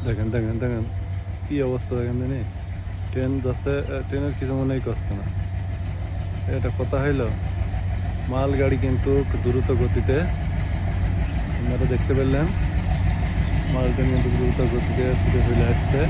দেখেন দেখেন দেখেন কি অবস্থা দেখেন জানি। ট্রেন যাচ্ছে, ট্রেনের কিছু মনেই করছে না। এটা কথা হইলো, মাল গাড়ি কিন্তু দ্রুত গতিতে, আপনারা দেখতে পেলেন মাল ট্রেন কিন্তু দ্রুত গতিতে ছুটে চলে আসছে।